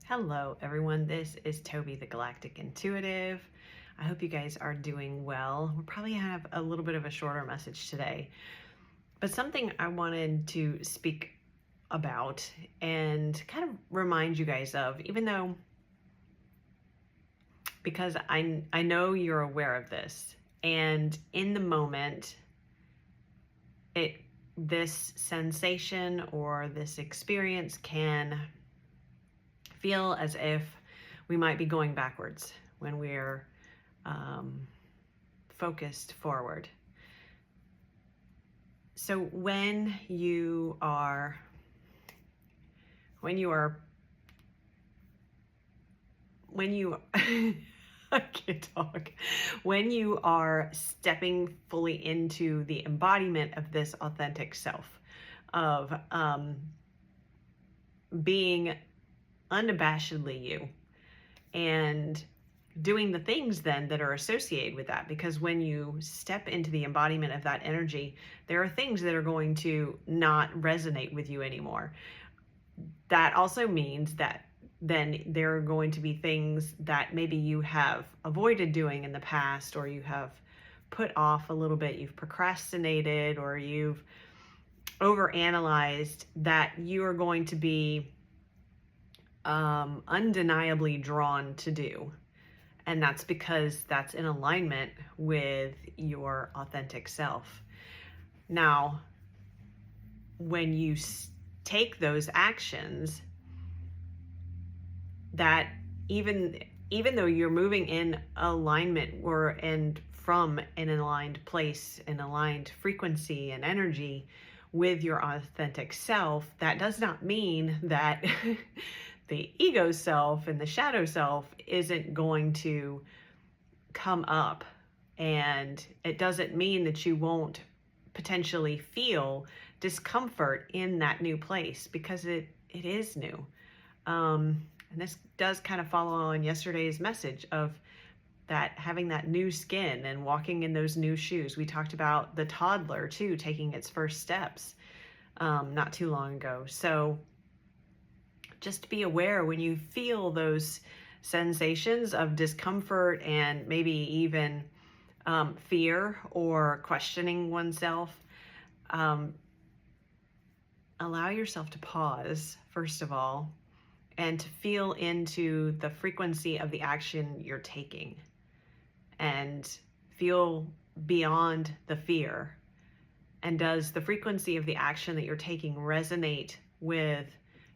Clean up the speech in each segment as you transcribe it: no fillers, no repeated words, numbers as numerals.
Hello everyone, this is Toby the Galactic Intuitive. I hope you guys are doing well. We'll probably have a little bit of a shorter message today, but something I wanted to speak about and kind of remind you guys of, even though, because I know you're aware of this, and in the moment, this sensation or this experience can feel as if we might be going backwards when we're focused forward. So when you I can't talk. When you are stepping fully into the embodiment of this authentic self, of being unabashedly you and doing the things then that are associated with that, because when you step into the embodiment of that energy, there are things that are going to not resonate with you anymore. That also means that then there are going to be things that maybe you have avoided doing in the past, or you have put off a little bit, you've procrastinated, or you've overanalyzed, that you are going to be undeniably drawn to do. And that's because that's in alignment with your authentic self. Now, when you take those actions, that even though you're moving in alignment and from an aligned place, an aligned frequency and energy with your authentic self, that does not mean that the ego self and the shadow self isn't going to come up. And it doesn't mean that you won't potentially feel discomfort in that new place, because it is new. And this does kind of follow on yesterday's message of that, having that new skin and walking in those new shoes. We talked about the toddler too, taking its first steps not too long ago. So just be aware when you feel those sensations of discomfort and maybe even fear or questioning oneself. Allow yourself to pause, first of all, and to feel into the frequency of the action you're taking, and feel beyond the fear. And does the frequency of the action that you're taking resonate with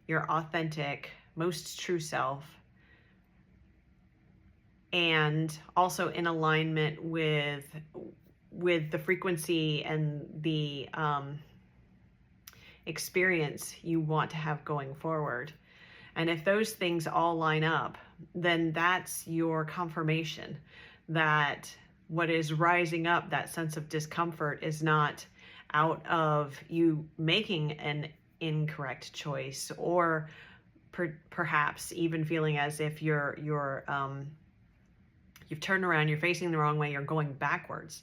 your authentic, most true self, and also in alignment with the frequency and the experience you want to have going forward? And if those things all line up, then that's your confirmation that what is rising up, that sense of discomfort, is not out of you making an incorrect choice, or perhaps even feeling as if you've turned around, you're facing the wrong way, you're going backwards.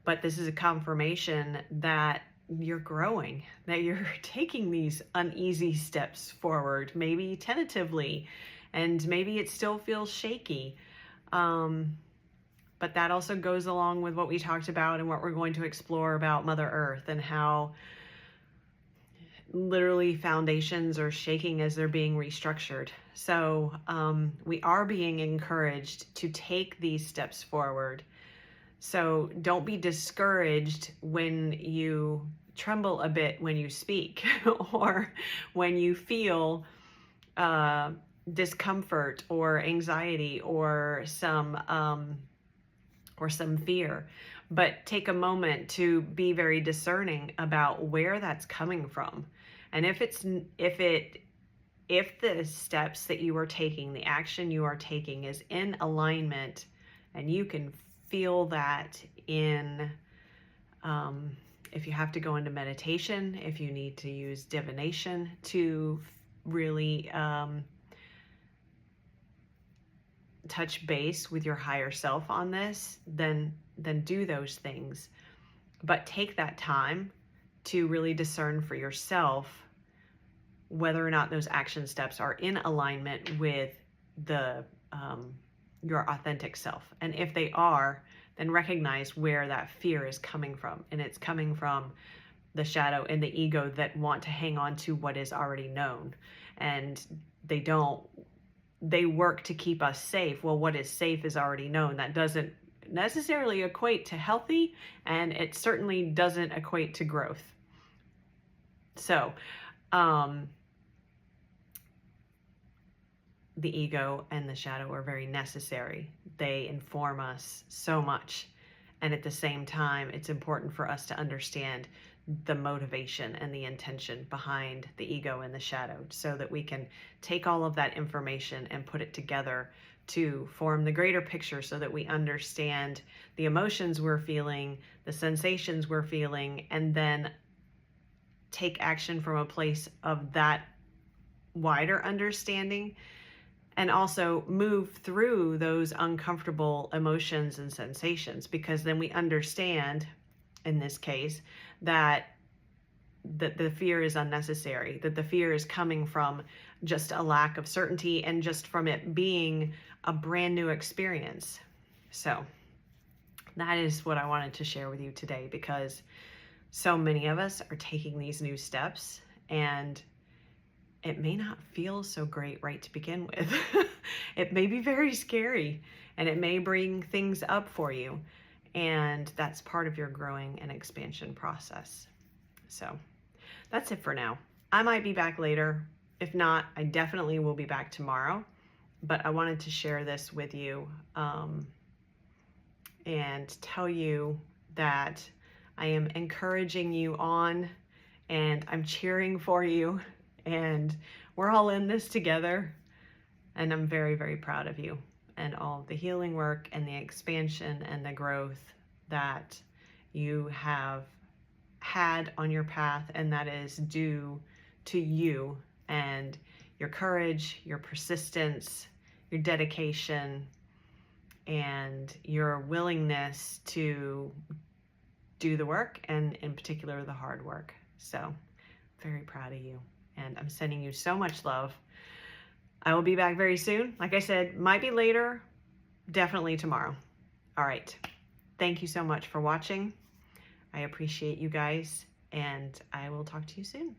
But this is a confirmation that you're growing, that you're taking these uneasy steps forward, maybe tentatively, and maybe it still feels shaky. But that also goes along with what we talked about and what we're going to explore about Mother Earth, and how literally foundations are shaking as they're being restructured. So we are being encouraged to take these steps forward. So don't be discouraged when you tremble a bit when you speak, or when you feel discomfort or anxiety or some fear. But take a moment to be very discerning about where that's coming from. And if the steps that you are taking, the action you are taking, is in alignment, and you can feel that in, if you have to go into meditation, if you need to use divination to really touch base with your higher self on this, then do those things. But take that time to really discern for yourself whether or not those action steps are in alignment with the your authentic self. And if they are, then recognize where that fear is coming from. And it's coming from the shadow and the ego that want to hang on to what is already known. And they work to keep us safe. Well, what is safe is already known. That doesn't necessarily equate to healthy, and it certainly doesn't equate to growth. So, the ego and the shadow are very necessary. They inform us so much. And at the same time, it's important for us to understand the motivation and the intention behind the ego and the shadow, so that we can take all of that information and put it together to form the greater picture, so that we understand the emotions we're feeling, the sensations we're feeling, and then take action from a place of that wider understanding, and also move through those uncomfortable emotions and sensations, because then we understand, in this case, that the fear is unnecessary, that the fear is coming from just a lack of certainty and just from it being a brand new experience. So that is what I wanted to share with you today, because so many of us are taking these new steps, and it may not feel so great right to begin with. It may be very scary, and it may bring things up for you. And that's part of your growing and expansion process. So that's it for now. I might be back later. If not, I definitely will be back tomorrow. But I wanted to share this with you and tell you that I am encouraging you on, and I'm cheering for you, and we're all in this together. And I'm very, very proud of you and all the healing work and the expansion and the growth that you have had on your path, and that is due to you and your courage, your persistence, your dedication, and your willingness to do the work, and in particular the hard work. So very proud of you, and I'm sending you so much love. I will be back very soon. Like I said, might be later, definitely tomorrow. All right. Thank you so much for watching. I appreciate you guys, and I will talk to you soon.